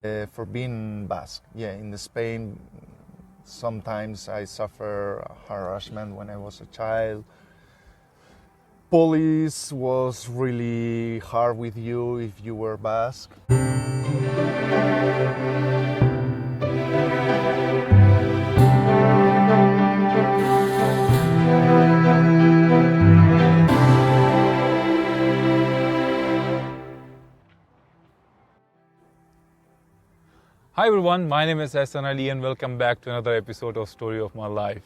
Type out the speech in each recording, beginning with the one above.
For being Basque. Yeah, in Spain, sometimes I suffer harassment when I was a child. Police was really hard with you if you were Basque. Hi everyone, my name is SOML and welcome back to another episode of Story of My Life.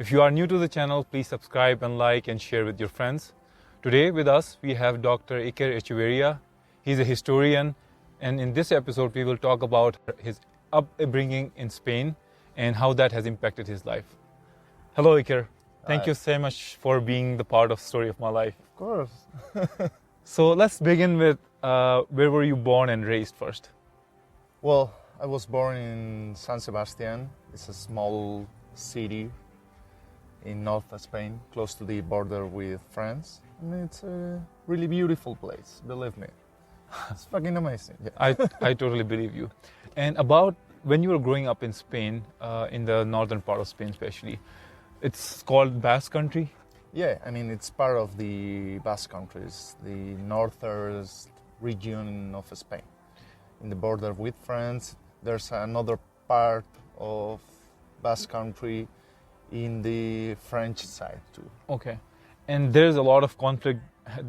If you are new to the channel, please subscribe and like and share with your friends. Today with us we have Dr. Iker Echeverria. He's a historian, and in this episode we will talk about his upbringing in Spain and how that has impacted his life. Hello Iker, thank you so much for being the part of Story of My Life. Of course. So let's begin with where were you born and raised first? Well, I was born in San Sebastian. It's a small city in north of Spain, close to the border with France. And it's a really beautiful place, believe me. It's fucking amazing. Yeah. I totally believe you. And about when you were growing up in Spain, in the northern part of Spain especially, it's called Basque country? Yeah, I mean, it's part of the Basque countries, the northern region of Spain. In the border with France, there's another part of Basque country in the French side too. Okay. And there's a lot of conflict,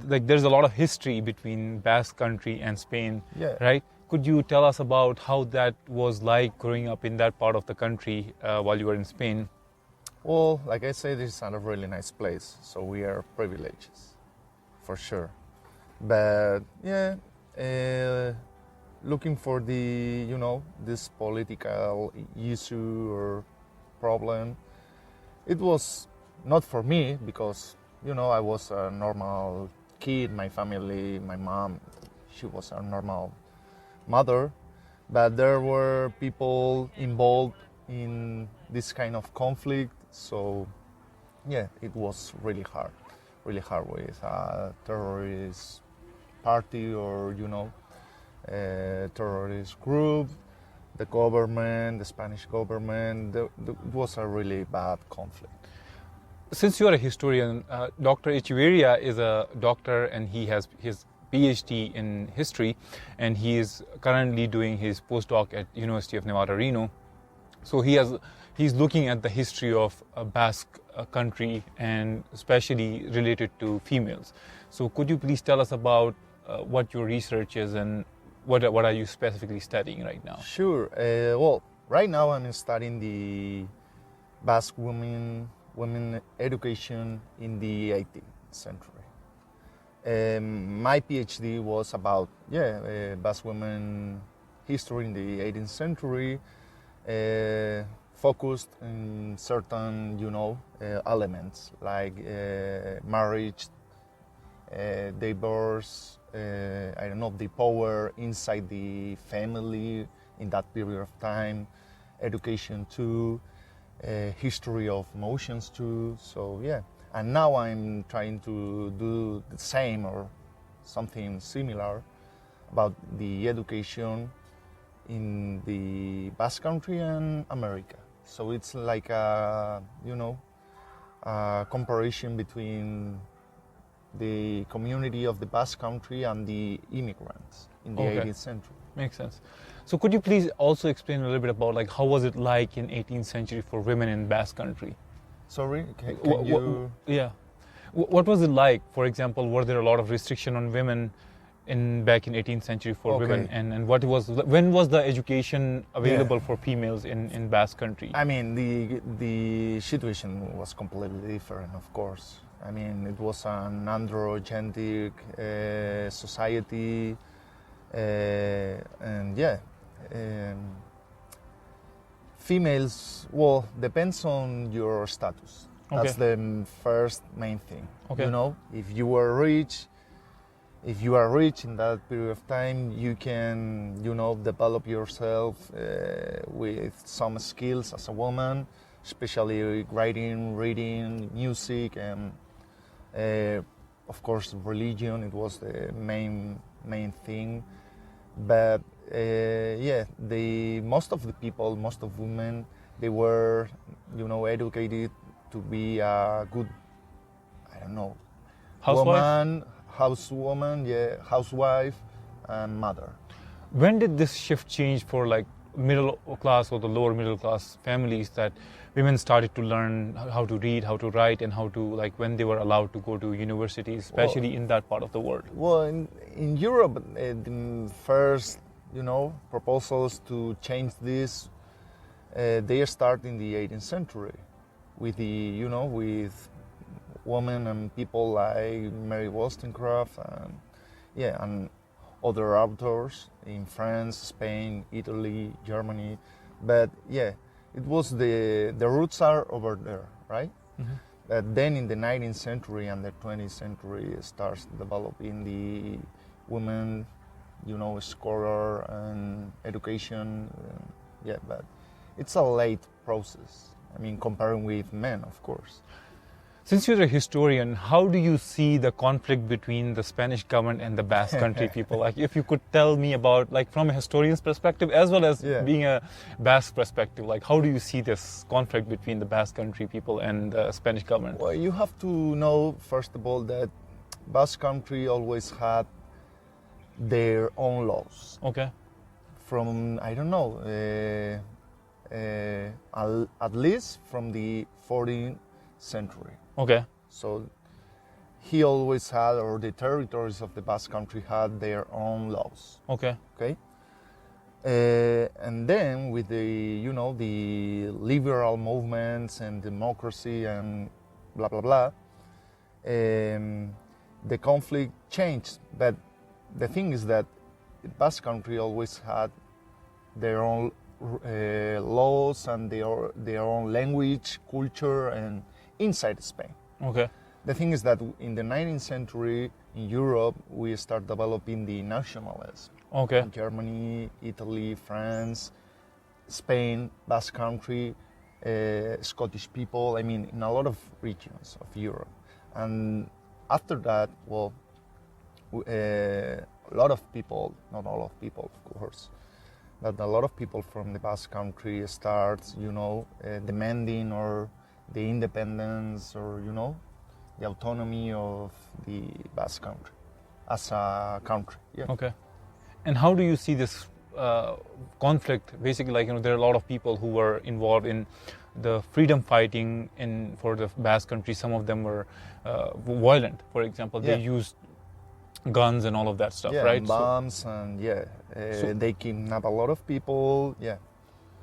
like there's a lot of history between Basque country and Spain, right? Could you tell us about how that was like growing up in that part of the country while you were in Spain? Well, like I said, it's not a really nice place, so we are privileged, for sure. But yeah, looking for the, this political issue or problem, it was not for me because, I was a normal kid, my family, my mom, she was a normal mother, but there were people involved in this kind of conflict, so yeah, it was really hard with a terrorist party or, terrorist group, the government, the Spanish government. It was a really bad conflict. Since you are a historian, Dr. Echeverria is a doctor and he has his PhD in history, and he is currently doing his postdoc at University of Nevada, Reno. So he's looking at the history of Basque country and especially related to females. So could you please tell us about what your research is and what are you specifically studying right now? Sure. Well, right now I'm studying the Basque women education in the 18th century. My PhD was about Basque women history in the 18th century, focused in certain elements like marriage, divorce, the power inside the family in that period of time, education too, history of emotions too. So yeah, and now I'm trying to do the same or something similar about the education in the Basque country and America. So it's like a comparison between the community of the Basque country and the immigrants in the 18th century. Makes sense. So could you please also explain a little bit about how was it like in 18th century for women in Basque country? Sorry, can you... Yeah. What was it like? For example, were there a lot of restriction on women back in 18th century for women? And when was the education available for females in Basque country? I mean, the situation was completely different, of course. I mean, it was an androcentric society, females, well, depends on your status. That's the first main thing. If you are rich in that period of time, you can, develop yourself with some skills as a woman, especially writing, reading, music, and of course religion. It was the main thing. But most of the people, most of women, they were, educated to be a good, I don't know, Housewife? housewife, and mother. When did this shift change for like middle class or the lower middle class families, that women started to learn how to read, how to write, and how to, like, when they were allowed to go to universities, especially in that part of the world? Well, in Europe, the first, proposals to change this, they start in the 18th century with with women and people like Mary Wollstonecraft and other authors in France, Spain, Italy, Germany. But it was the roots are over there, right? Mm-hmm. But then in the 19th century and the 20th century it starts developing the women, scholar and education. But it's a late process. I mean, comparing with men, of course. Since you're a historian, how do you see the conflict between the Spanish government and the Basque country people? Like, if you could tell me about, like, from a historian's perspective, as well as being a Basque perspective, like, how do you see this conflict between the Basque country people and the Spanish government? Well, you have to know, first of all, that Basque country always had their own laws. Okay. From, I don't know, at least from the 14th century. Okay. So he always had, or the territories of the Basque country had their own laws. Okay. Okay. And then with the, the liberal movements and democracy and blah, blah, blah, the conflict changed. But the thing is that the Basque country always had their own laws and their own language, culture, and inside Spain. Okay. The thing is that in the 19th century in Europe, we start developing the nationalism. Okay. In Germany, Italy, France, Spain, Basque country, Scottish people, I mean, in a lot of regions of Europe. And after that, well, a lot of people, not all of people, of course, but a lot of people from the Basque country starts, demanding or the independence or, the autonomy of the Basque country as a country. Yeah. Okay. And how do you see this conflict? Basically, like, there are a lot of people who were involved in the freedom fighting for the Basque country. Some of them were violent. For example, they used guns and all of that stuff, right? And bombs and they kidnap a lot of people. Yeah.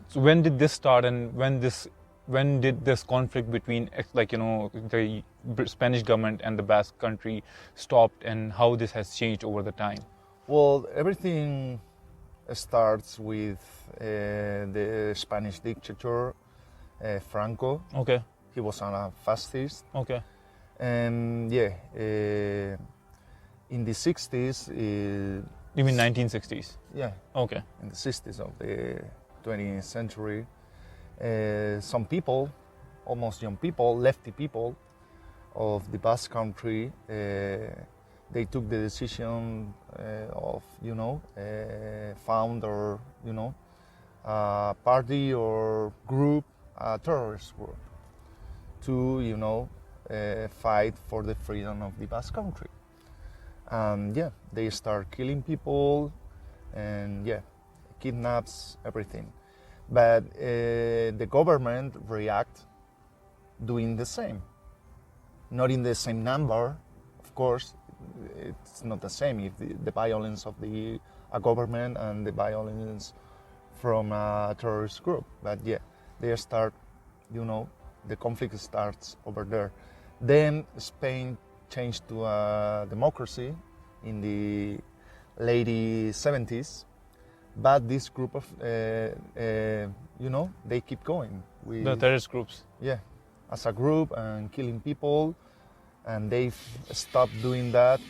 So when did this start, and when did this conflict between, like, the Spanish government and the Basque country stopped, and how this has changed over the time? Well, everything starts with the Spanish dictator, Franco. Okay. He was a fascist. Okay. And in the 60s... You mean 1960s? Yeah. Okay. In the 60s of the 20th century, some people, almost young people, lefty people of the Basque country, they took the decision of, found or, a party or group, a terrorist group, to, fight for the freedom of the Basque country. And they start killing people and kidnaps, everything. But the government react doing the same. Not in the same number, of course. It's not the same if the violence of a government and the violence from a terrorist group. But they start, the conflict starts over there. Then Spain changed to a democracy in the late 70s. But this group of, they keep going. The terrorist groups? Yeah, as a group and killing people. And they've stopped doing that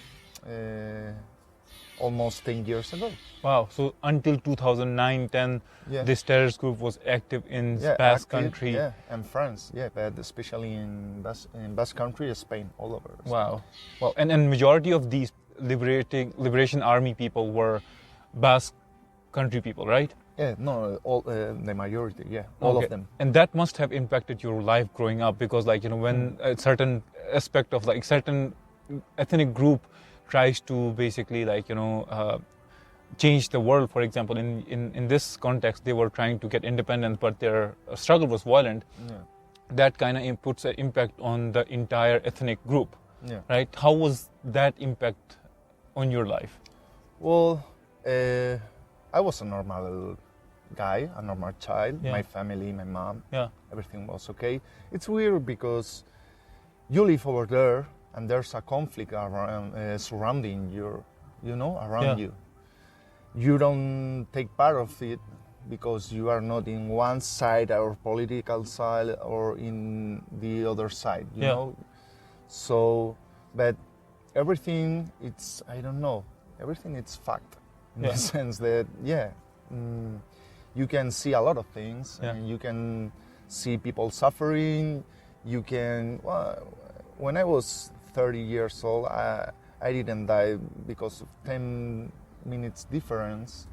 almost 10 years ago. Wow, so until 2009-10, this terrorist group was active in Basque country. Yeah, and France, but especially in Basque country, Spain, all over. Wow. Well, and majority of these liberation army people were Basque country people, right? Yeah, no, all the majority, yeah, all of them. And that must have impacted your life growing up, because like, you know, when a certain aspect of like certain ethnic group tries to basically like, you know, change the world, for example, in this context, they were trying to get independence, but their struggle was violent. Yeah. That kind of puts an impact on the entire ethnic group, Yeah. right? How was that impact on your life? Well, I was a normal guy, a normal child. Yeah. My family, my mom, Yeah. everything was okay. It's weird because you live over there and there's a conflict around surrounding you, around you. You don't take part of it because you are not in one side or political side or in the other side, you know. So, but everything, it's, I don't know, everything it's fact in the sense that, you can see a lot of things and you can see people suffering. You can, when I was 30 years old, I didn't die because of 10 minutes difference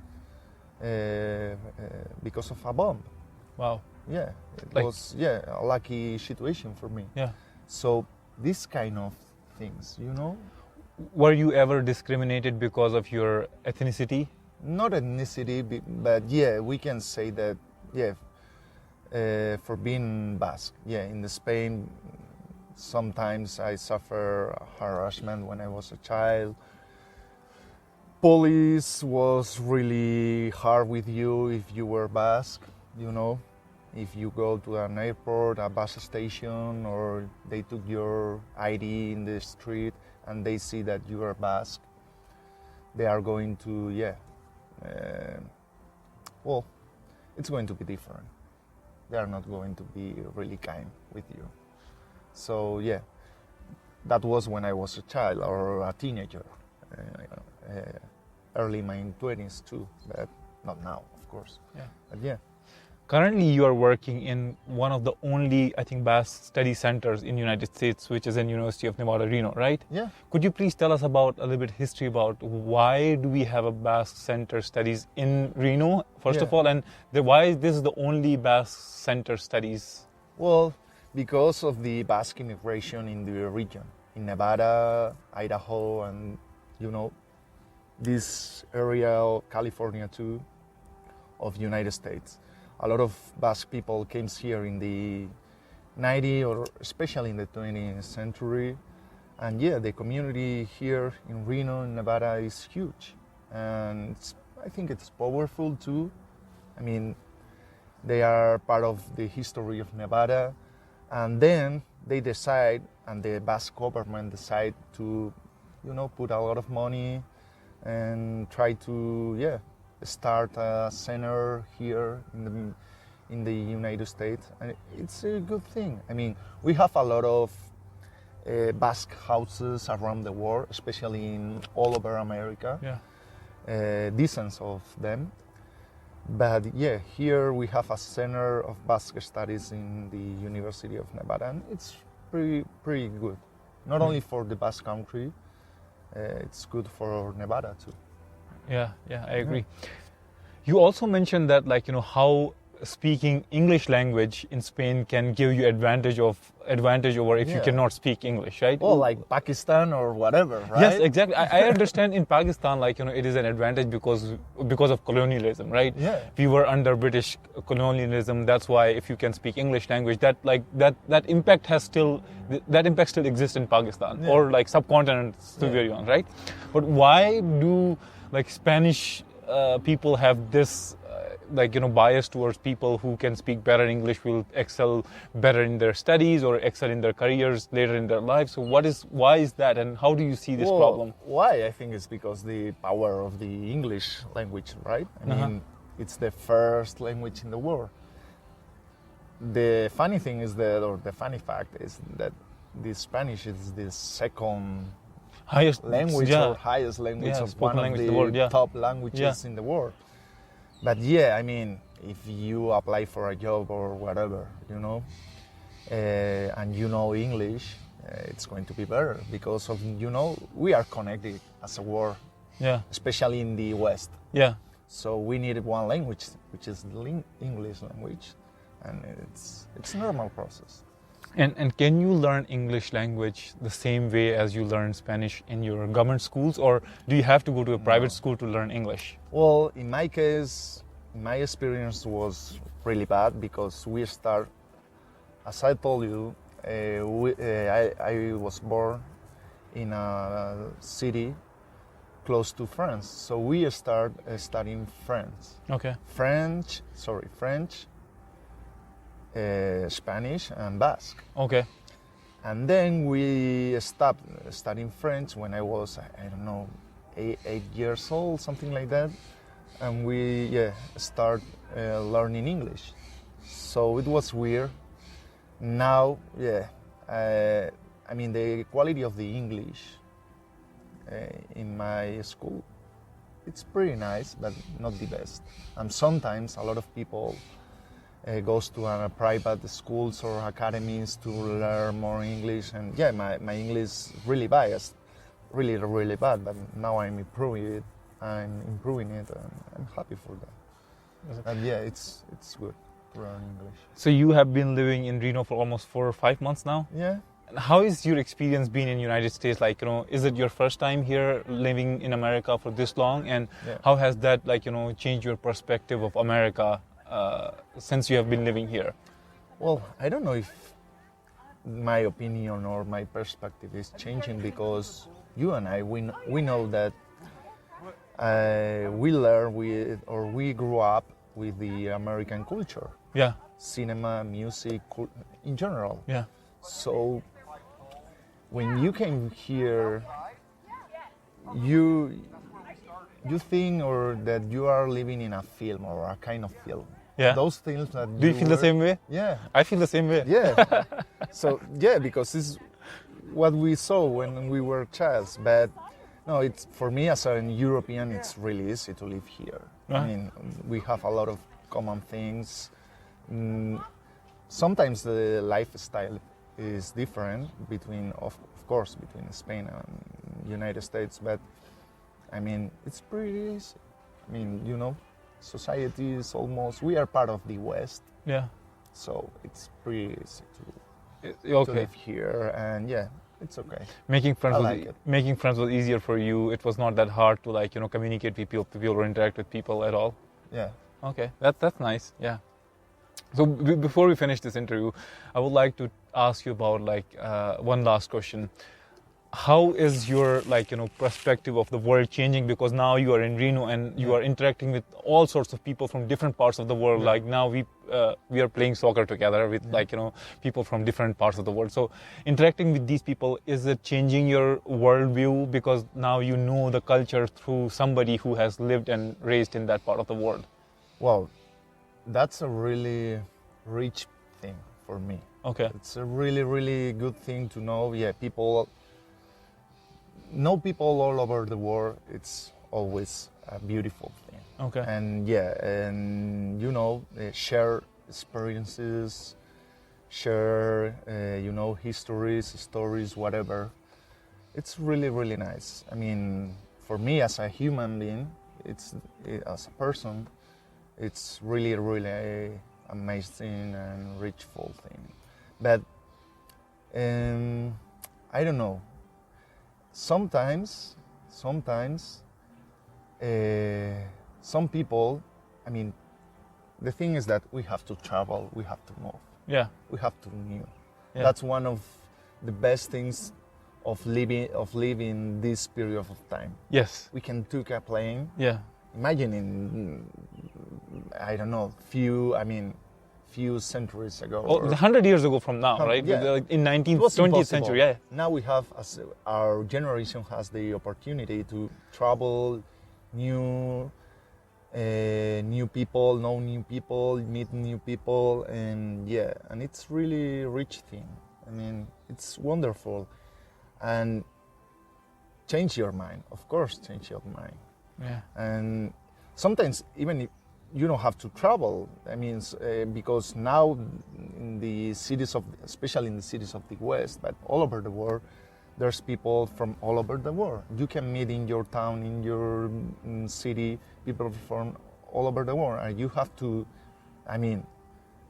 because of a bomb. Wow. Yeah, it was a lucky situation for me. Yeah. So this kind of things, you know. Were you ever discriminated because of your ethnicity? Not ethnicity, but yeah, we can say that, for being Basque. Yeah, in Spain, sometimes I suffer harassment when I was a child. Police was really hard with you if you were Basque, you know. If you go to an airport, a bus station, or they took your ID in the street and they see that you are Basque, they are going to, it's going to be different. They are not going to be really kind with you. So, that was when I was a child or a teenager. Early in my 20s too, but not now, of course. Yeah. But Currently, you are working in one of the only, I think, Basque study centers in the United States, which is in University of Nevada, Reno, right? Yeah. Could you please tell us about a little bit history about why do we have a Basque center studies in Reno, first of all, and why this is the only Basque center studies? Well, because of the Basque immigration in the region, in Nevada, Idaho, and, you know, this area of California too, of United States. A lot of Basque people came here in the 90s or especially in the 20th century. And the community here in Reno, Nevada is huge. And I think it's powerful too. I mean, they are part of the history of Nevada. And then they decide, and the Basque government decide to, you know, put a lot of money and try to, start a center here in the United States, and it's a good thing. I mean, we have a lot of Basque houses around the world, especially in all over America. Dozens of them. But here we have a center of Basque studies in the University of Nevada, and it's pretty good. Not only for the Basque country, it's good for Nevada too. Yeah, I agree. You also mentioned that, like, you know, how speaking English language in Spain can give you advantage over if you cannot speak English, right? Well, like Pakistan or whatever, right? Yes, exactly. I understand in Pakistan, like, you know, it is an advantage because of colonialism, right? Yeah. We were under British colonialism. That's why if you can speak English language, that impact still exists in Pakistan or like subcontinent to be on, right? But why do like Spanish people have this bias towards people who can speak better English will excel better in their studies or excel in their careers later in their lives? So why is that, and how do you see this problem? Why? I think it's because the power of the English language, right? I mean, it's the first language in the world. The funny thing is the funny fact is that the Spanish is the second highest language or highest language of one of the top languages in the world. But I mean, if you apply for a job or whatever, you know, and you know English, it's going to be better because of, you know, we are connected as a world Yeah. especially in the West. Yeah. So we needed one language, which is the English language, and it's a normal process. And can you learn English language the same way as you learn Spanish in your government schools, or do you have to go to a private school to learn English? Well, in my case, my experience was really bad because we start, as I told you, I was born in a city close to France, so we start studying French. Okay. French, Spanish, and Basque. Okay. And then we stopped studying French when I was, I don't know, 8 years old, something like that. And we start learning English. So it was weird. Now, I mean, the quality of the English in my school, it's pretty nice, but not the best. And sometimes a lot of people goes to private schools or academies to learn more English, and my English is really biased, really bad. But now I'm improving it, and I'm happy for that. And it's good to learn English. So you have been living in Reno for almost 4 or 5 months now. Yeah. How is your experience being in the United States? Like, is it your first time here living in America for this long? And how has that, changed your perspective of America since you have been living here? Well, I don't know if my opinion or my perspective is changing, because you and I, we know that we grew up with the American culture. Yeah. Cinema, music, in general. Yeah. So when you came here, you think or that you are living in a film or a kind of film. Yeah. Those things that Do you feel the same way? Yeah. I feel the same way. Yeah. So because this is what we saw when we were childs. But no, it's for me as an European, it's really easy to live here. I mean, we have a lot of common things. Sometimes the lifestyle is different between, of course, between Spain and United States, but I mean, it's pretty easy. I mean, society is we are part of the West. Yeah. So it's pretty easy to Okay. live here, and it's okay. Making I friends was easier for you. It was not that hard to communicate with people or interact with people at all. Yeah. Okay, that's nice. Yeah. So before we finish this interview, I would like to ask you about one last question. How is your perspective of the world changing? Because now you are in Reno and you are interacting with all sorts of people from different parts of the world. Yeah. Like now we are playing soccer together with people from different parts of the world. So interacting with these people, is it changing your worldview because now you know the culture through somebody who has lived and raised in that part of the world? Well, that's a really rich thing for me. Okay. It's a really good thing to know. Yeah, people all over the world. It's always a beautiful thing. Okay. And share experiences, share histories, stories, whatever. It's really nice. I mean, for me as a human being, as a person, it's really amazing and richful thing. But I don't know. Sometimes some people, I mean, the thing is that we have to travel, we have to move. Yeah. We have to new. Yeah. That's one of the best things of living this period of time. Yes. We can take a plane. Yeah. Imagine in, I don't know, few centuries ago. 100 years ago from now, right? Yeah. In 19th, 20th impossible. century, yeah. Now we have, our generation has the opportunity to travel, new people, know new people, meet new people, and it's really rich thing. I mean, it's wonderful, and change your mind. Of course, change your mind. Yeah. And sometimes even if you don't have to travel, I mean, because now in the cities especially in the cities of the West, but all over the world, there's people from all over the world. You can meet in your town, in your city, people from all over the world, and you have to, I mean,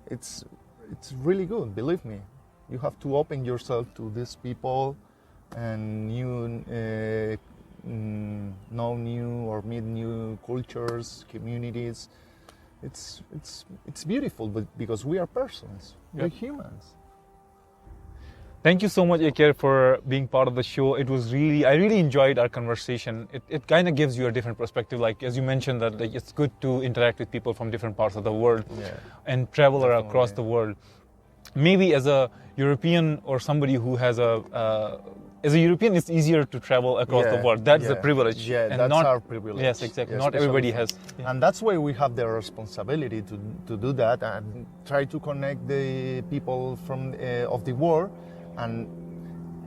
it's really good, believe me. You have to open yourself to these people and know new or meet new cultures, communities. It's beautiful, but because we are persons, we're humans. Thank you so much, Iker, for being part of the show. I really enjoyed our conversation. It kind of gives you a different perspective. Like, as you mentioned, that like, it's good to interact with people from different parts of the world and travel across the world. Maybe as a European or somebody who has as a European, it's easier to travel across the world. That's a privilege. Yeah, and that's our privilege. Yes, exactly. Yeah, not everybody has. Yeah. And that's why we have the responsibility to do that and try to connect the people from of the world and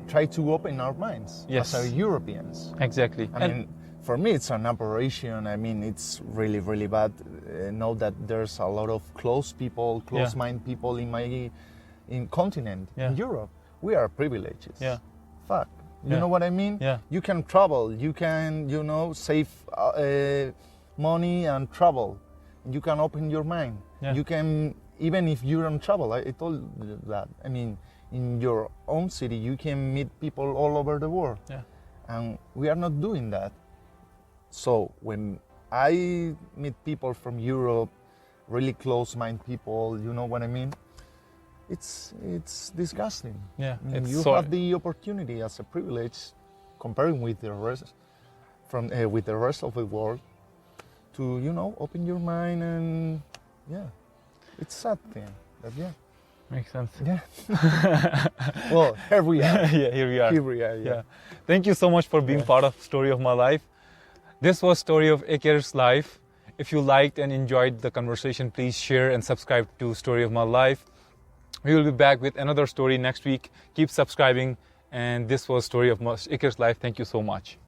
try to open our minds as Europeans. Exactly. I mean, for me, it's an aberration. I mean, it's really, really bad. Know that there's a lot of close-minded people in continent, in Europe. We are privileged. Yeah. Fuck. You know what I mean? Yeah. You can travel. You can, save money and travel. You can open your mind. Yeah. You can, even if you don't travel, I told you that. I mean, in your own city, you can meet people all over the world. Yeah. And we are not doing that. So when I meet people from Europe, really close-minded people, you know what I mean? It's disgusting. Yeah. You have the opportunity as a privilege, comparing with the rest with the rest of the world, to open your mind and it's a sad thing. But makes sense. Yeah. Well, here we are. Here we are. Here we are. Yeah. Thank you so much for being part of Story of My Life. This was Story of Iker's life. If you liked and enjoyed the conversation, please share and subscribe to Story of My Life. We will be back with another story next week. Keep subscribing. And this was Story of Iker's life. Thank you so much.